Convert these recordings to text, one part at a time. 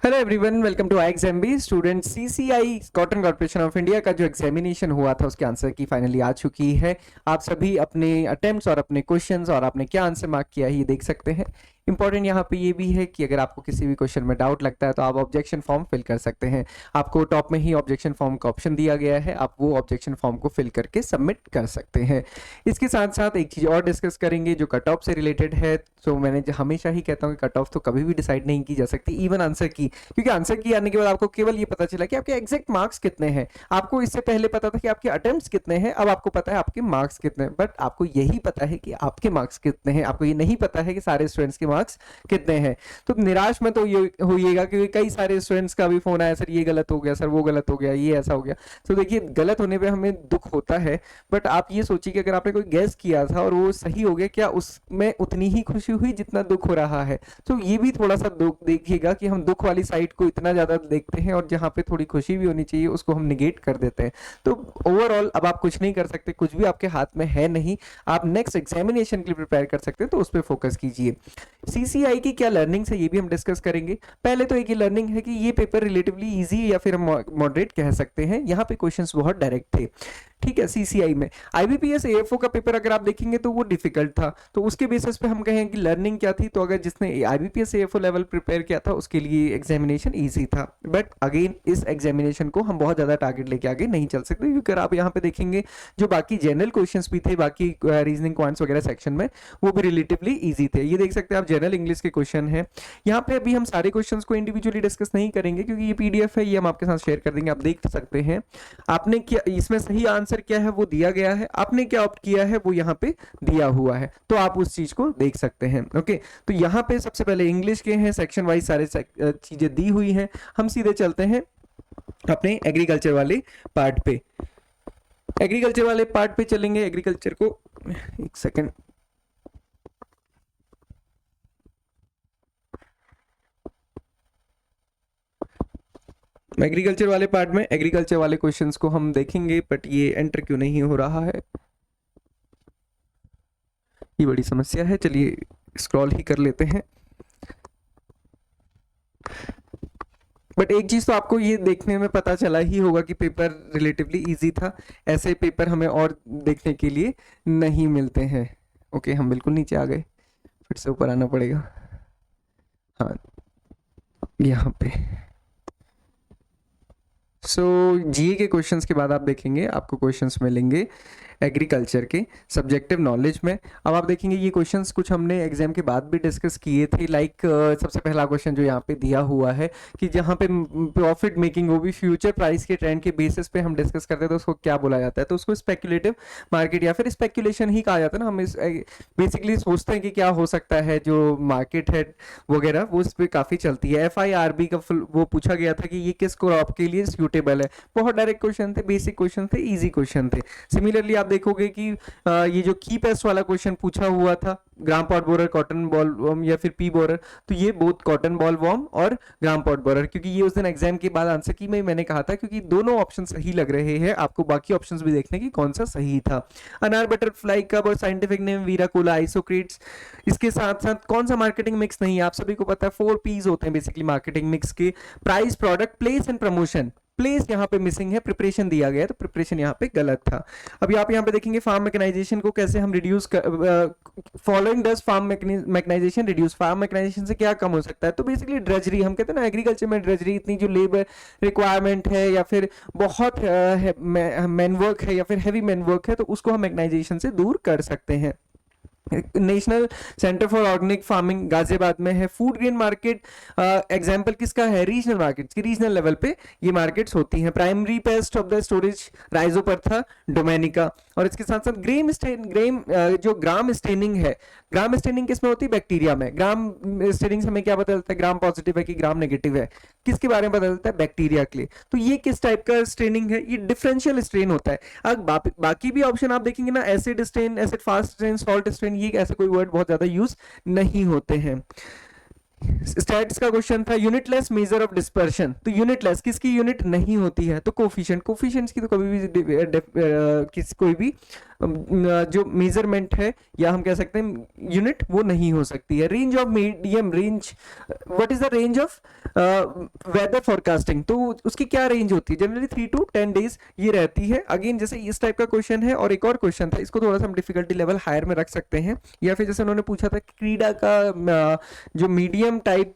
Hello everyone, welcome to IXMB। Student CCI cotton corporation of India का जो examination हुआ था उसके आंसर की फाइनली आ चुकी है। आप सभी अपने अटेम्प्ट्स और अपने क्वेश्चंस और आपने क्या आंसर मार्क किया है ये देख सकते हैं। इंपॉर्टेंट यहाँ पे ये भी है कि अगर आपको किसी भी क्वेश्चन में डाउट लगता है तो आप ऑब्जेक्शन फॉर्म फिल कर सकते हैं। आपको टॉप में ही ऑब्जेक्शन फॉर्म का ऑप्शन दिया गया है, आप वो ऑब्जेक्शन फॉर्म को फिल करके सबमिट कर सकते हैं। इसके साथ साथ एक चीज़ और डिस्कस करेंगे जो कट ऑफ से रिलेटेड है। तो मैंने हमेशा ही कहता हूँ कि कट ऑफ तो कभी भी डिसाइड नहीं की जा सकती, इवन आंसर की, क्योंकि आंसर की आने के बाद आपको केवल ये पता चला कि आपके एग्जैक्ट मार्क्स कितने हैं। आपको इससे पहले पता था कि आपके अटेम्प्ट्स कितने हैं, अब आपको पता है आपके मार्क्स कितने हैं, बट आपको यही पता है कि आपके मार्क्स कितने हैं, आपको ये नहीं पता है कि सारे स्टूडेंट्स के मार्क्स कितने हैं। तो निराश में तो ये होइएगा, क्योंकि कई सारे स्टूडेंट्स का भी फोन आया, सर ये गलत हो गया, सर वो गलत हो गया, ये ऐसा हो गया। तो देखिए, गलत होने पे हमें दुख होता है, बट आप ये सोचिए कि अगर आपने कोई गैस किया था और वो सही हो गया, क्या उसमें उतनी ही खुशी हुई जितना दुख हो रहा है? तो ये भी थोड़ा सा दुख देखिएगा कि हम दुख वाली साइड को इतना ज्यादा देखते हैं और जहाँ पे थोड़ी खुशी भी होनी चाहिए उसको हम निगेट कर देते हैं। तो ओवरऑल अब आप कुछ नहीं कर सकते, कुछ भी आपके हाथ में है नहीं। आप नेक्स्ट एग्जामिनेशन के लिए प्रिपेयर कर सकते हैं, तो उस पर फोकस कीजिए। CCI की क्या लर्निंग्स है ये भी हम डिस्कस करेंगे। पहले तो एक ही लर्निंग है कि ये पेपर रिलेटिवली इजी या फिर मॉडरेट कह सकते हैं। यहाँ पे क्वेश्चंस बहुत डायरेक्ट थे, ठीक है। CCI में IBPS AFO का पेपर अगर आप देखेंगे तो वो डिफिकल्ट था, तो उसके बेसिस पे हम कहें कि लर्निंग क्या थी। तो अगर जिसने IBPS AFO लेवल प्रिपेयर किया था उसके लिए एग्जामिनेशन इजी था, बट अगेन इस एग्जामिनेशन को हम बहुत ज्यादा टारगेट लेके आगे नहीं चल सकते, क्योंकि अगर आप यहाँ पे देखेंगे जो बाकी जनरल क्वेश्चंस भी थे, बाकी रीजनिंग क्वांट्स वगैरह सेक्शन में, वो भी रिलेटिवली इजी थे। ये देख सकते हैं आप, जनरल इंग्लिश के क्वेश्चन है यहाँ पे। अभी हम सारे क्वेश्चंस को इंडिविजुअली डिस्कस नहीं करेंगे, क्योंकि ये PDF है, ये हम आपके साथ शेयर कर देंगे, आप देख सकते हैं। आपने क्या इसमें सही आंसर क्या है वो दिया गया है, आपने क्या ऑप्ट किया है वो यहाँ पे दिया हुआ है, तो आप उस चीज को देख सकते हैं। ओके, तो यहाँ पे सबसे पहले इंग्लिश के हैं, सेक्शन वाइज सारे चीजें दी हुई हैं। हम सीधे चलते हैं अपने एग्रीकल्चर वाले पार्ट पे। एग्रीकल्चर वाले पार्ट पे चलेंगे। एग्रीकल्चर को एक सेकंड, एग्रीकल्चर वाले पार्ट में एग्रीकल्चर वाले क्वेश्चंस को हम देखेंगे, बट ये एंटर क्यों नहीं हो रहा है, ये बड़ी समस्या है। चलिए स्क्रॉल ही कर लेते हैं। बट एक चीज तो आपको ये देखने में पता चला ही होगा कि पेपर रिलेटिवली इजी था। ऐसे पेपर हमें और देखने के लिए नहीं मिलते हैं। ओके, हम बिल्कुल नीचे आ गए, फिर से ऊपर आना पड़ेगा। हाँ, यहाँ पे GE के क्वेश्चंस के बाद आप देखेंगे आपको क्वेश्चंस मिलेंगे एग्रीकल्चर के सब्जेक्टिव नॉलेज में। अब आप देखेंगे ये क्वेश्चंस कुछ हमने एग्जाम के बाद भी डिस्कस किए थे। लाइक सबसे पहला क्वेश्चन जो यहाँ पे दिया हुआ है कि जहाँ पे प्रॉफिट मेकिंग, वो भी फ्यूचर प्राइस के ट्रेंड के बेसिस पे हम डिस्कस करते हैं, तो उसको क्या बोला जाता है? तो उसको स्पेक्युलेटिव मार्केट या फिर स्पेक्युलेशन ही कहा जाता है ना। हम इस बेसिकली सोचते हैं कि क्या हो सकता है, जो मार्केट है वगैरह वो इस पर काफ़ी चलती है। FIRB का वो पूछा गया था कि ये किस क्रॉप के लिए सूटेबल है। बहुत डायरेक्ट क्वेश्चन थे, बेसिक क्वेश्चन थे, इजी क्वेश्चन थे। सिमिलरली आप देखोगे कि ये जो की पेस्ट वाला क्वेश्चन पूछा हुआ था, gram pod borer, cotton boll worm या फिर पी बोरर, तो ये बोथ कॉटन बॉल वॉर्म और ग्राम पॉट बोरर, क्योंकि ये उस दिन एग्जाम के बाद आंसर की में मैंने कहा था, क्योंकि दोनों ऑप्शन सही लग रहे हैं, आपको बाकी ऑप्शंस भी देखने की कौन सा सही था। अनार बटरफ्लाई कब और साइंटिफिक नेम वीराकोला आइसोक्रीट्स। इसके साथ साथ कौन सा मार्केटिंग मिक्स नहीं है, आप सभी को पता है 4 P's होते हैं बेसिकली मार्केटिंग मिक्स के। Price, product, place and promotion. Place यहाँ पे मिसिंग है, प्रिपरेशन दिया गया है, तो प्रिपरेशन यहाँ पे गलत था। अब आप यहाँ पे देखेंगे फार्म मैकेनाइजेशन को कैसे हम reduce following does farm mechanization reduce. Farm mechanization से क्या कम हो सकता है? तो बेसिकली ड्रजरी, हम कहते हैं ना एग्रीकल्चर में ड्रजरी, इतनी जो लेबर रिक्वायरमेंट है या फिर बहुत मैन वर्क है या फिर हैवी मैन वर्क है, तो उसको हम मैकेनाइजेशन से दूर कर सकते हैं। National centre for organic farming Ghaziabad में है। फूड ग्रेन मार्केट एग्जांपल किसका है? रीजनल मार्केट्स की, रीजनल लेवल पे ये मार्केट्स होती हैं। Primary pest of the storage Rhyzopertha dominica. और इसके साथ साथ जो ग्राम स्टेनिंग है, ग्राम स्टेनिंग किसमें होती है? बैक्टीरिया में। ग्राम स्टेनिंग से हमें क्या पता चलता है? ग्राम पॉजिटिव है कि ग्राम नेगेटिव है, किसके बारे में पता चलता है? बैक्टीरिया के लिए। तो ये किस टाइप का स्ट्रेनिंग है? ये डिफरेंशियल स्ट्रेन होता है। अब बाकी भी ऑप्शन आप देखेंगे ना, acid strain, acid fast strain, salt strain, ये ऐसे कोई वर्ड बहुत ज्यादा यूज नहीं होते हैं। स्टैट्स का क्वेश्चन था यूनिटलेस मेजर ऑफ डिस्पर्शन। तो यूनिटलेस किसकी यूनिट नहीं होती है? तो कोफिशिएंट्स की तो कभी भी किसी कोई भी जो मेजरमेंट है या हम कह सकते हैं यूनिट, वो नहीं हो सकती है। Range of medium range, what is the range of weather forecasting? तो उसकी क्या रेंज होती है? जनरली 3 to 10 डेज ये रहती है। अगेन जैसे इस टाइप का क्वेश्चन है, और एक और क्वेश्चन था, इसको थोड़ा सा हम डिफिकल्टी लेवल हायर में रख सकते हैं, या फिर जैसे उन्होंने पूछा था क्रीडा का जो मीडियम टाइप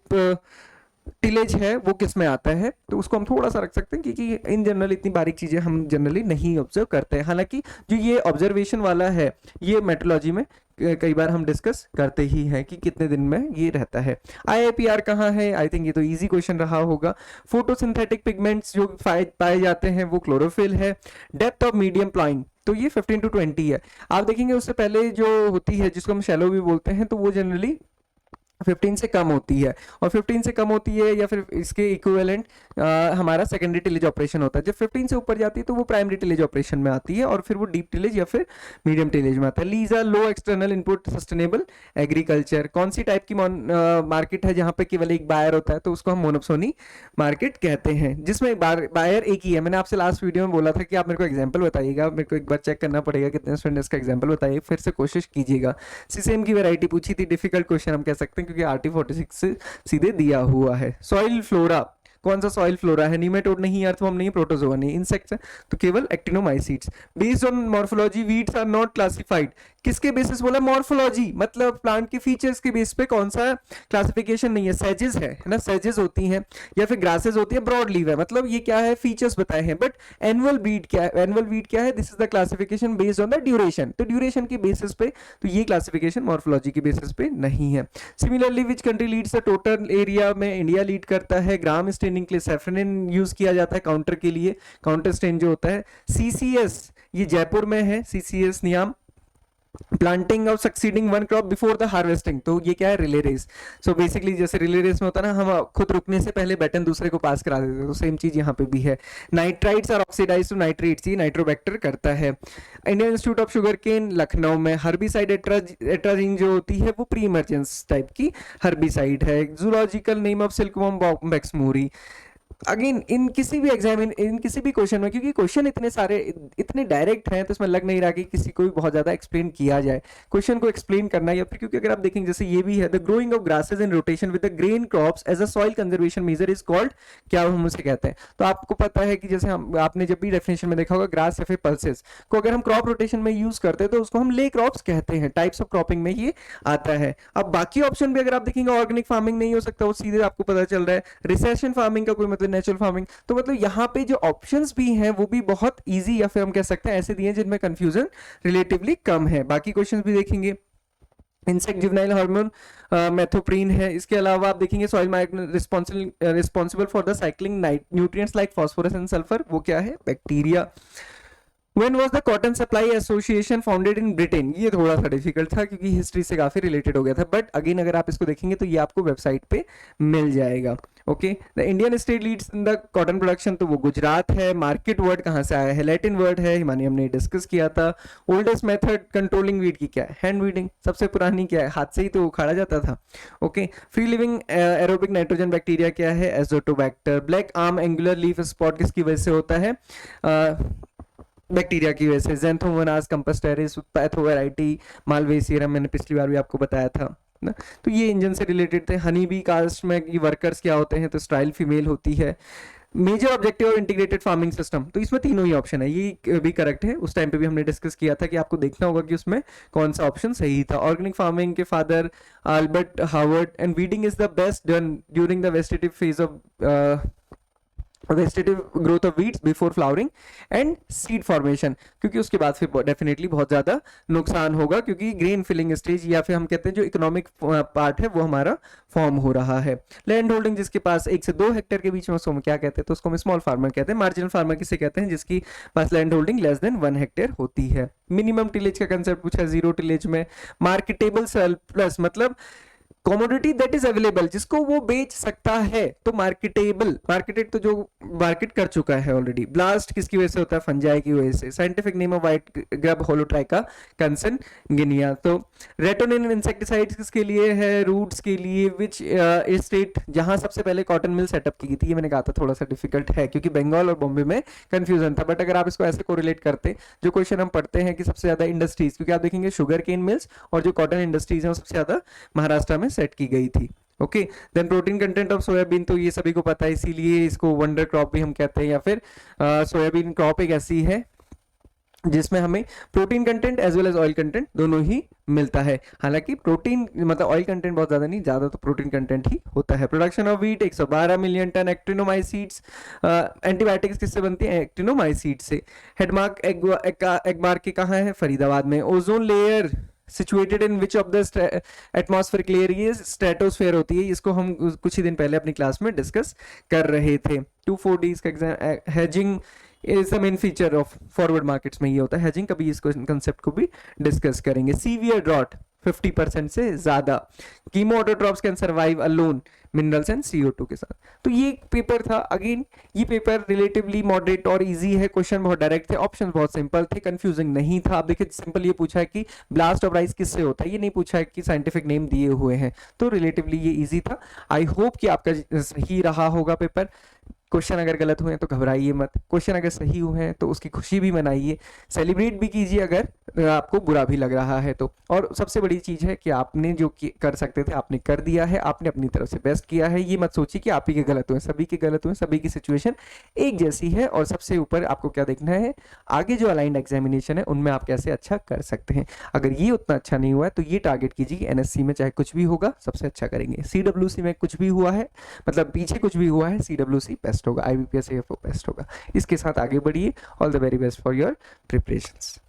टिलेज है वो किस में आता है, तो उसको हम थोड़ा सा रख सकते हैं, क्योंकि इन जनरल इतनी बारीक चीजें हम जनरली नहीं ऑब्जर्व करते हैं। हालांकि जो ये ऑब्जर्वेशन वाला है ये मेट्रोलॉजी में कई बार हम डिस्कस करते ही हैं कि कितने दिन में ये रहता है। IIPR कहाँ है? आई थिंक ये तो इजी क्वेश्चन रहा होगा। फोटोसिंथेटिक पिगमेंट्स जो पाए जाते हैं वो क्लोरोफिल है। डेप्थ ऑफ मीडियम प्लाइंग, तो ये 15 to 20 है। आप देखेंगे उससे पहले जो होती है जिसको हम शैलो भी बोलते हैं, तो वो जनरली 15 से कम होती है, और 15 से कम होती है या फिर इसके इक्विवेलेंट हमारा सेकेंडरी टिलेज ऑपरेशन होता है। जब 15 से ऊपर जाती है तो वो प्राइमरी टिलेज ऑपरेशन में आती है, और फिर वो डीप टिलेज या फिर मीडियम टिलेज में आता है। लीजा लो एक्सटर्नल इनपुट सस्टेनेबल एग्रीकल्चर, कौन सी टाइप की मार्केट है जहां पे केवल एक बायर होता है? तो उसको हम मोनोप्सोनी मार्केट कहते हैं, जिसमें बायर एक ही है। मैंने आपसे लास्ट वीडियो में बोला था कि आप मेरे को एग्जाम्पल बताइएगा, मेरे को एक बार चेक करना पड़ेगा कितने स्टूडेंट्स का एग्जाम्पल बताइए, फिर से कोशिश कीजिएगा। सीसेम की वैरायटी पूछी थी, डिफिकल्ट क्वेश्चन हम कह सकते हैं क्योंकि RT46 से सीधे दिया हुआ है। सॉइल फ्लोरा, कौन सा सॉइल फ्लोरा है? नीमेटोड नहीं, अर्थवर्म नहीं, प्रोटोजोआ नहीं, इंसेक्ट्स है, तो केवल actinomycetes. Based on morphology weeds are not classified, किसके बेसिस बोला? मॉर्फोलॉजी, मतलब प्लांट के फीचर्स के बेस पे कौन सा क्लासिफिकेशन नहीं है। सेजेस है ना, सेजेस होती हैं या फिर ग्रासेस होती है, ब्रॉड लीव है, मतलब ये क्या है? फीचर्स बताए हैं। बट एनुअल वीड क्या है? एनुअल वीड क्या है? This is the classification based on the duration, तो ड्यूरेशन की बेसिस पे, तो ये क्लासिफिकेशन मॉर्फोलॉजी की बेसिस पे नहीं है। Similarly which country leads the total area में? इंडिया लीड करता है। ग्राम स्टेनिंग के लिए सैफ्रनिन यूज किया जाता है काउंटर के लिए, काउंटर स्टेन जो होता है। CCS ये जयपुर में है, CCS नियम। Planting of succeeding one crop before the harvesting, तो ये क्या है? Relay race. सो बेसिकली जैसे रिले रेस में होता है ना, हम खुद रुकने से पहले बैटन दूसरे को पास करा देते हैं, तो सेम चीज यहाँ पे भी है। Nitrites are oxidise to nitrates, ये नाइट्रोबैक्टर करता है। Indian institute of sugar cane Lucknow में हर्बिसाइड एट्राजीन जो होती है वो प्री इमर्जेंस टाइप की हर्बिसाइड है। Zoological name of silkworm bombyx mori. Again in किसी भी एग्जाम इन किसी भी क्वेश्चन में, क्योंकि क्वेश्चन इतने सारे इतने डायरेक्ट हैं, तो इसमें लग नहीं रहा कि किसी को भी बहुत ज्यादा एक्सप्लेन किया जाए। क्वेश्चन को एक्सप्लेन करना, या फिर क्योंकि अगर आप देखेंगे जैसे ये भी है, the growing of grasses in rotation with the grain crops as a soil conservation measure is called, क्या हम उसे कहते हैं? तो आपको पता है कि जैसे हम आपने जब भी डेफिनेशन में देखा होगा, ग्रास या फिर पल्सेस को अगर हम क्रॉप रोटेशन में यूज करते हैं तो उसको हम ले क्रॉप्स कहते हैं। टाइप्स ऑफ क्रॉपिंग में ये आता है। अब बाकी ऑप्शन भी अगर आप देखेंगे, ऑर्गेनिक फार्मिंग नहीं हो सकता, वो सीधे आपको पता चल रहा है। रिसेशन फार्मिंग का कोई मतलब नेचुरल फार्मिंग, तो मतलब यहाँ पे जो ऑप्शंस भी हैं वो भी बहुत इजी, या फिर हम कह सकते हैं ऐसे दिए जिनमें कंफ्यूजन रिलेटिवली कम है। बाकी क्वेश्चंस भी देखेंगे। इंसेक्ट जुवेनाइल हार्मोन मेथोप्रीन है। इसके अलावा आप देखेंगे soil responsible for the cycling nutrients like phosphorus and sulphur, वो क्या है? Bacteria. When was the Cotton Supply Association founded in Britain? ये थोड़ा सा डिफिकल्ट था क्योंकि हिस्ट्री से काफी रिलेटेड हो गया था, बट अगेन अगर आप इसको देखेंगे तो ये आपको वेबसाइट पे मिल जाएगा। Okay, the Indian state leads in the cotton production, तो वो गुजरात है। मार्केट वर्ड कहाँ से आया है? लैटिन वर्ड है, हिमानी हमने डिस्कस किया था। ओल्डेस्ट मेथड कंट्रोलिंग वीड की क्या है? Hand weeding. सबसे पुरानी क्या है? हाथ से ही तो उखाड़ा जाता था। Okay, free living aerobic nitrogen bacteria क्या है? Azotobacter. Black arm angular leaf spot किसकी वजह से होता है? बैक्टीरिया की वजह से। ज़ैंथोमोनास कंपस्टेरिस पैथोवैराइटी मालवेसियरम, मैंने पिछली बार भी आपको बताया था ना। तो ये इंजन से रिलेटेड थे। हनी बी कास्ट में ये वर्कर्स क्या होते हैं? तो स्टाइल फीमेल होती है। मेजर ऑब्जेक्टिव और इंटीग्रेटेड फार्मिंग सिस्टम, तो इसमें तीनों ही ऑप्शन है, ये भी करेक्ट है। उस टाइम पे भी हमने डिस्कस किया था कि आपको देखना होगा कि उसमें कौन सा ऑप्शन सही था। ऑर्गेनिक फार्मिंग के father Albert Harvard, and weeding is the best done during the vegetative phase of vegetative growth of weeds before flowering and seed formation, क्योंकि उसके बाद फिर डेफिनेटली बहुत ज्यादा नुकसान होगा, क्योंकि ग्रेन फिलिंग स्टेज या फिर हम कहते हैं जो इकोनॉमिक पार्ट है वो हमारा फॉर्म हो रहा है। लैंड होल्डिंग जिसके पास 1 से 2 हेक्टेयर के बीच में, उसको हम क्या कहते हैं? तो उसको हम स्मॉल फार्मर कहते हैं। मार्जिनल फार्मर किसे कहते हैं? जिसकी पास land holding less than 1 hectare होती है। मिनिमम टिलेज का कंसेप्ट पूछा 0 टिलेज में। मार्केटेबल सरप्लस मतलब कमोडिटी दैट इज अवेलेबल, जिसको वो बेच सकता है, तो मार्केटेबल, मार्केटेड तो जो मार्केट कर चुका है ऑलरेडी। ब्लास्ट किसकी वजह से होता है? फंजाई की वजह से। Scientific name of white grub Holotrichia consanguinea. तो रेटोनिन इंसेक्टिसाइड्स किसके लिए है? रूट्स के लिए। विच स्टेट जहां सबसे पहले कॉटन मिल सेटअप की थी? ये मैंने कहा था थोड़ा सा डिफिकल्ट है क्योंकि बंगाल और बॉम्बे में कंफ्यूजन था, बट अगर आप इसको ऐसे कोरिलेट करते, जो क्वेश्चन हम पढ़ते हैं कि सबसे ज्यादा इंडस्ट्रीज, क्योंकि आप देखेंगे शुगर केन मिल्स और जो कॉटन इंडस्ट्रीज है वो सबसे ज्यादा महाराष्ट्र में सेट की गई थी। Okay, then protein content of soybean, तो ये सभी को पता है, इसीलिए इसको वंडर क्रॉप भी हम कहते हैं, या फिर सोयाबीन क्रॉप एक ऐसी है जिसमें हमें protein content as well as oil content दोनों ही मिलता है। हालांकि प्रोटीन मतलब ऑयल कंटेंट बहुत ज्यादा नहीं, ज्यादा तो प्रोटीन कंटेंट ही होता है। Production of wheat 112 million ton. Actinomycetes, antibiotics किससे बनती है? एक्टिनोमाइसीड से। हेडमार्क एगमार्क के कहाँ है? फरीदाबाद में। Ozone layer situated in which of the atmospheric layer? ये स्ट्रेटोस्फेयर होती है, इसको हम कुछ ही दिन पहले अपनी क्लास में डिस्कस कर रहे थे। 2,4-Ds का exam. Hedging is the main feature of forward markets में ये होता है हेजिंग, कभी इस कंसेप्ट को भी डिस्कस करेंगे। सीवियर ड्रॉट 50% से ज्यादा। Chemo autotrophs can survive alone minerals and CO2 के साथ। तो ये पेपर था। अगेन ये पेपर रिलेटिवली मॉडरेट और इजी है, क्वेश्चन बहुत डायरेक्ट थे, ऑप्शन बहुत सिंपल थे, कंफ्यूजिंग नहीं था। आप देखिए सिंपल ये पूछा है कि ब्लास्ट ऑफ राइस किससे होता है, ये नहीं पूछा है कि साइंटिफिक नेम दिए हुए हैं, तो रिलेटिवली ये इजी था। आई होप कि आपका सही रहा होगा पेपर। क्वेश्चन अगर गलत हुए हैं तो घबराइए मत, क्वेश्चन अगर सही हुए हैं तो उसकी खुशी भी मनाइए, सेलिब्रेट भी कीजिए अगर आपको बुरा भी लग रहा है तो। और सबसे बड़ी चीज है कि आपने जो कर सकते थे आपने कर दिया है, आपने अपनी तरफ से बेस्ट किया है। ये मत सोचिए कि आप ही के गलत हुए, सभी के गलत हुए, सभी की सिचुएशन एक जैसी है। और सबसे ऊपर आपको क्या देखना है, आगे जो अलाइंड एग्जामिनेशन है उनमें आप कैसे अच्छा कर सकते हैं। अगर ये उतना अच्छा नहीं हुआ है तो ये टारगेट कीजिए कि NSC में चाहे कुछ भी होगा सबसे अच्छा करेंगे। CWC में कुछ भी हुआ है, मतलब पीछे कुछ भी हुआ है, CWC बेस्ट होगा, IBPS AFO बेस्ट होगा। इसके साथ आगे बढ़िए। All the very best for your preparations.